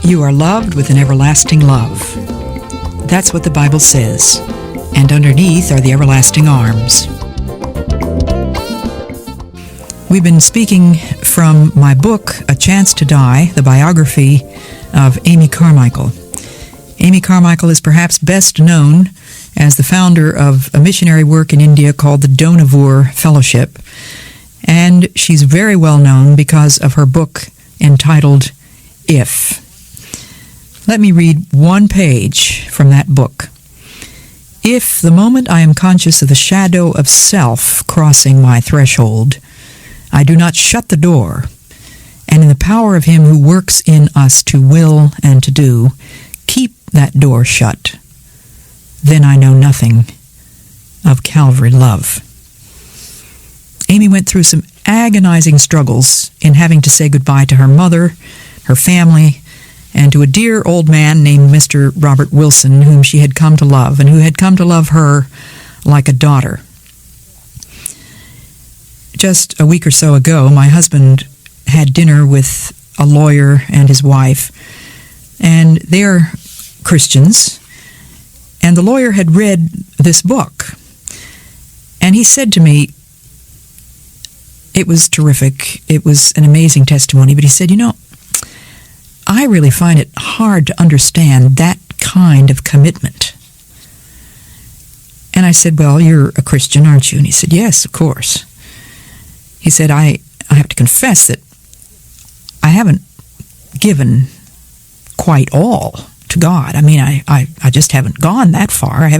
You are loved with an everlasting love. That's what the Bible says. And underneath are the everlasting arms. We've been speaking from my book, A Chance to Die, the biography of Amy Carmichael. Amy Carmichael is perhaps best known as the founder of a missionary work in India called the Donavur Fellowship. And she's very well known because of her book entitled If. Let me read one page from that book. If the moment I am conscious of the shadow of self crossing my threshold, I do not shut the door, and in the power of Him who works in us to will and to do, keep that door shut, then I know nothing of Calvary love. Amy went through some agonizing struggles in having to say goodbye to her mother, her family, and to a dear old man named Mr. Robert Wilson, whom she had come to love, and who had come to love her like a daughter. Just a week or so ago, my husband had dinner with a lawyer and his wife, and they're Christians, and the lawyer had read this book, and he said to me, it was terrific, it was an amazing testimony, but he said, I really find it hard to understand that kind of commitment. And I said, well, you're a Christian, aren't you? And he said, yes, of course. He said, I have to confess that I haven't given quite all to God. I mean, I just haven't gone that far. I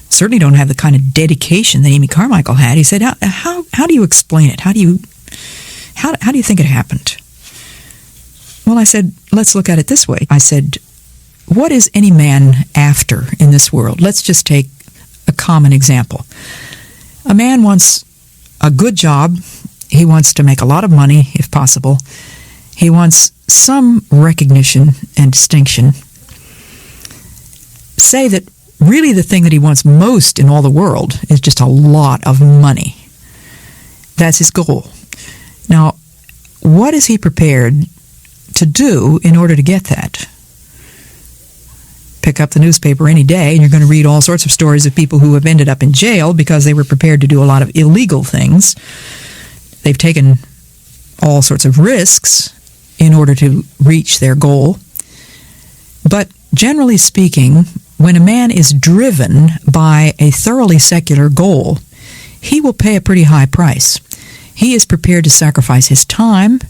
certainly don't have the kind of dedication that Amy Carmichael had. He said, how do you explain it? How do you think it happened? Well, I said, let's look at it this way. I said, what is any man after in this world? Let's just take a common example. A man wants a good job. He wants to make a lot of money, if possible. He wants some recognition and distinction. Say that really the thing that he wants most in all the world is just a lot of money. That's his goal. Now, what is he prepared to do in order to get that? Pick up the newspaper any day and you're going to read all sorts of stories of people who have ended up in jail because they were prepared to do a lot of illegal things. They've taken all sorts of risks in order to reach their goal. But generally speaking, when a man is driven by a thoroughly secular goal, he will pay a pretty high price. He is prepared to sacrifice his time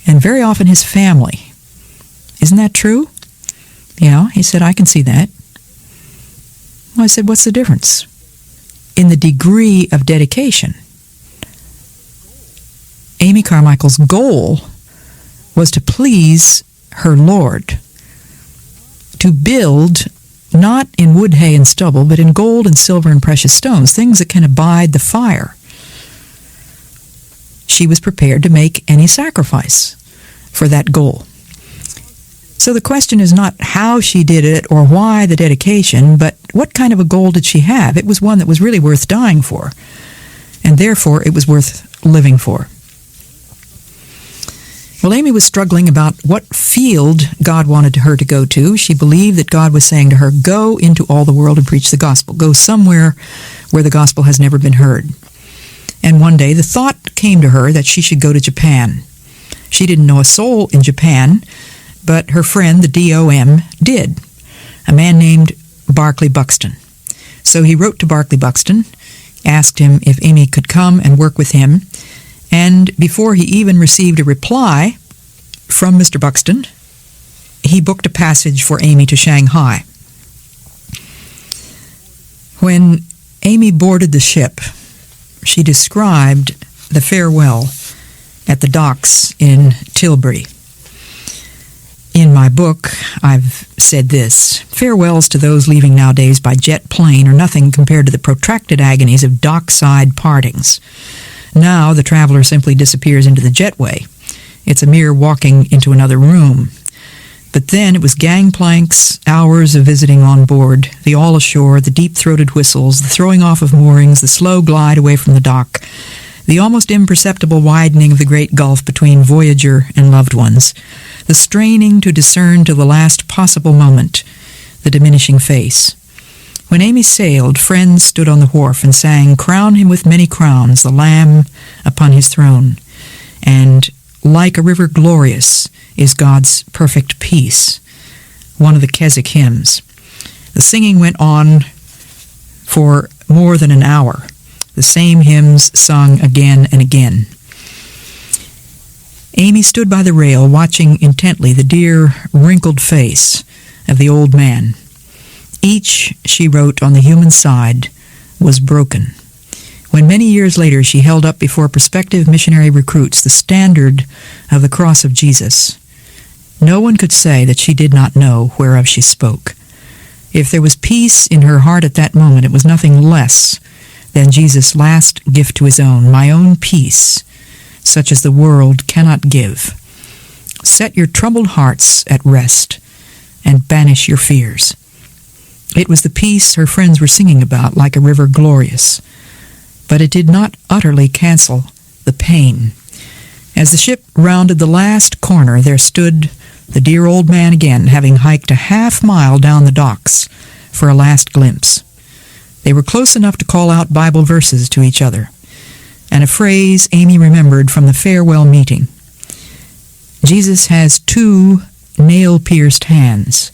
and very often his family. Isn't that true? Yeah, he said, I can see that. Well, I said, what's the difference? In the degree of dedication. Amy Carmichael's goal was to please her Lord, to build not in wood, hay, and stubble, but in gold and silver and precious stones, things that can abide the fire. She was prepared to make any sacrifice for that goal. So the question is not how she did it or why the dedication, but what kind of a goal did she have? It was one that was really worth dying for, and therefore it was worth living for. Well, Amy was struggling about what field God wanted her to go to. She believed that God was saying to her, go into all the world and preach the gospel. Go somewhere where the gospel has never been heard. And one day the thought came to her that she should go to Japan. She didn't know a soul in Japan, but her friend, the DOM, did, a man named Barclay Buxton. So he wrote to Barclay Buxton, asked him if Amy could come and work with him, and before he even received a reply from Mr. Buxton, he booked a passage for Amy to Shanghai. When Amy boarded the ship, she described the farewell at the docks in Tilbury. In my book, I've said this: farewells to those leaving nowadays by jet plane are nothing compared to the protracted agonies of dockside partings. Now the traveler simply disappears into the jetway. It's a mere walking into another room. But then it was gangplanks, hours of visiting on board, the all ashore, the deep-throated whistles, the throwing off of moorings, the slow glide away from the dock. the almost imperceptible widening of the great gulf between voyager and loved ones, the straining to discern to the last possible moment the diminishing face. When Amy sailed, friends stood on the wharf and sang, "Crown him with many crowns, the Lamb upon his throne," and "Like a river glorious is God's perfect peace," one of the Keswick hymns. The singing went on for more than an hour, the same hymns sung again and again. Amy stood by the rail, watching intently the dear, wrinkled face of the old man. Each, she wrote on the human side, was broken. When many years later she held up before prospective missionary recruits the standard of the cross of Jesus, no one could say that she did not know whereof she spoke. If there was peace in her heart at that moment, it was nothing less than Jesus' last gift to his own, "My own peace, such as the world cannot give. Set your troubled hearts at rest and banish your fears." It was the peace her friends were singing about, like a river glorious. But it did not utterly cancel the pain. As the ship rounded the last corner, there stood the dear old man again, having hiked a half-mile down the docks for a last glimpse. They were close enough to call out Bible verses to each other, and a phrase Amy remembered from the farewell meeting. Jesus has 2 nail-pierced hands.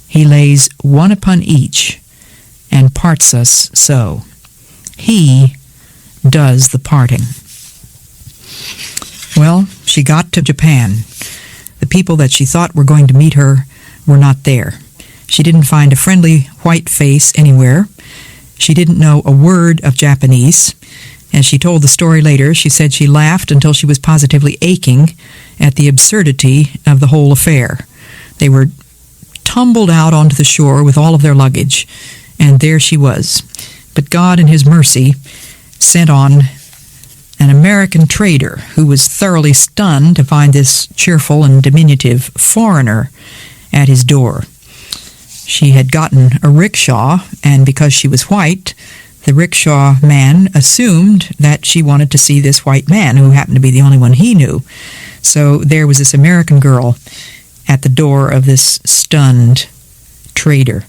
He lays one upon each and parts us so. He does the parting. Well, she got to Japan. The people that she thought were going to meet her were not there. She didn't find a friendly white face anywhere. She didn't know a word of Japanese. As she told the story later, she said she laughed until she was positively aching at the absurdity of the whole affair. They were tumbled out onto the shore with all of their luggage, and there she was. But God, in his mercy, sent on an American trader who was thoroughly stunned to find this cheerful and diminutive foreigner at his door. She had gotten a rickshaw, and because she was white, the rickshaw man assumed that she wanted to see this white man, who happened to be the only one he knew. So there was this American girl at the door of this stunned trader.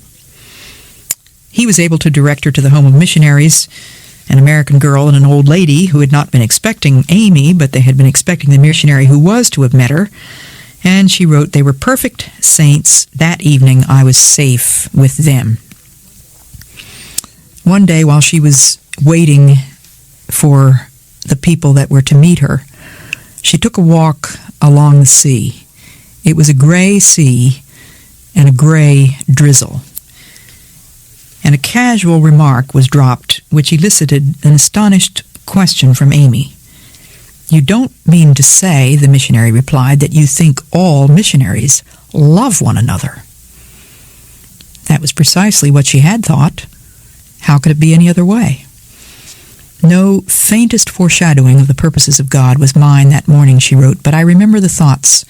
He was able to direct her to the home of missionaries, an American girl and an old lady who had not been expecting Amy, but they had been expecting the missionary who was to have met her. And she wrote, "They were perfect saints. That evening I was safe with them." One day while she was waiting for the people that were to meet her, she took a walk along the sea. It was a gray sea and a gray drizzle. And a casual remark was dropped, which elicited an astonished question from Amy. "You don't mean to say," the missionary replied, "that you think all missionaries love one another?" That was precisely what she had thought. How could it be any other way? "No faintest foreshadowing of the purposes of God was mine that morning," she wrote, "but I remember the thoughts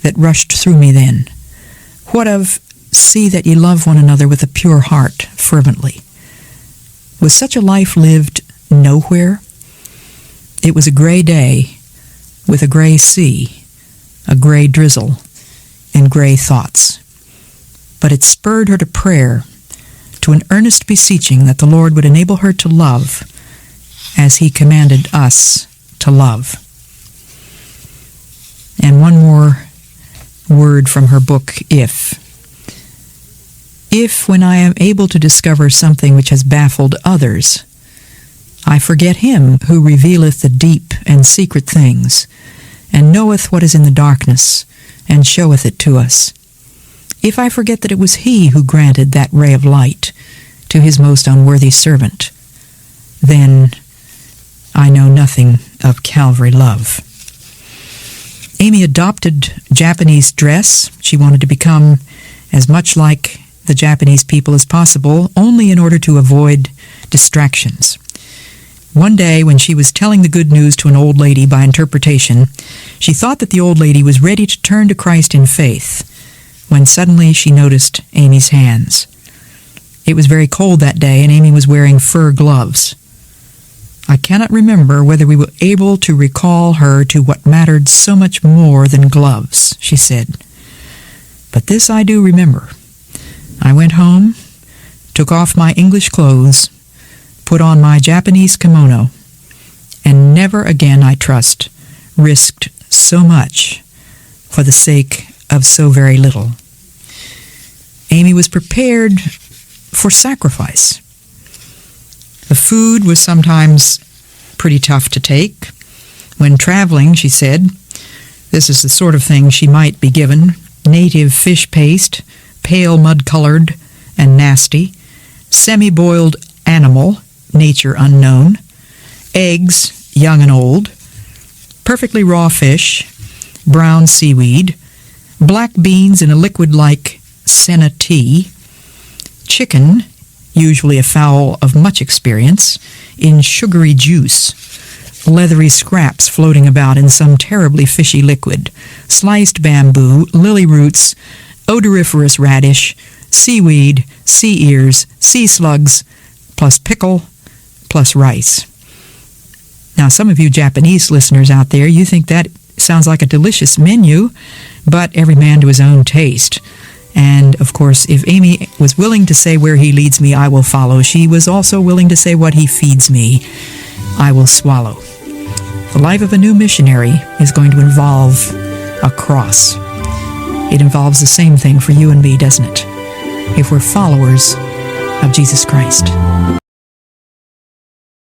that rushed through me then. What of, 'See that ye love one another with a pure heart fervently'? Was such a life lived nowhere? It was a gray day with a gray sea, a gray drizzle, and gray thoughts. But it spurred her to prayer, to an earnest beseeching that the Lord would enable her to love as he commanded us to love." And one more word from her book, If. "If, when I am able to discover something which has baffled others, I forget him who revealeth the deep and secret things, and knoweth what is in the darkness, and showeth it to us. If I forget that it was he who granted that ray of light to his most unworthy servant, then I know nothing of Calvary love." Amy adopted Japanese dress. She wanted to become as much like the Japanese people as possible, only in order to avoid distractions. One day, when she was telling the good news to an old lady by interpretation, she thought that the old lady was ready to turn to Christ in faith, when suddenly she noticed Amy's hands. It was very cold that day, and Amy was wearing fur gloves. I cannot remember whether we were able to recall her to what mattered so much more than gloves, she said. But this I do remember. I went home, took off my English clothes, put on my Japanese kimono, and never again, I trust, risked so much for the sake of so very little. Amy was prepared for sacrifice. The food was sometimes pretty tough to take. When traveling, she said, this is the sort of thing she might be given: native fish paste, pale mud-colored and nasty, semi-boiled animal, nature unknown, eggs, young and old, perfectly raw fish, brown seaweed, black beans in a liquid like senna tea, chicken, usually a fowl of much experience, in sugary juice, leathery scraps floating about in some terribly fishy liquid, sliced bamboo, lily roots, odoriferous radish, seaweed, sea ears, sea slugs, plus pickle, plus rice. Now, some of you Japanese listeners out there, you think that sounds like a delicious menu, but every man to his own taste. And, of course, if Amy was willing to say, where he leads me, I will follow, she was also willing to say, what he feeds me, I will swallow. The life of a new missionary is going to involve a cross. It involves the same thing for you and me, doesn't it? If we're followers of Jesus Christ.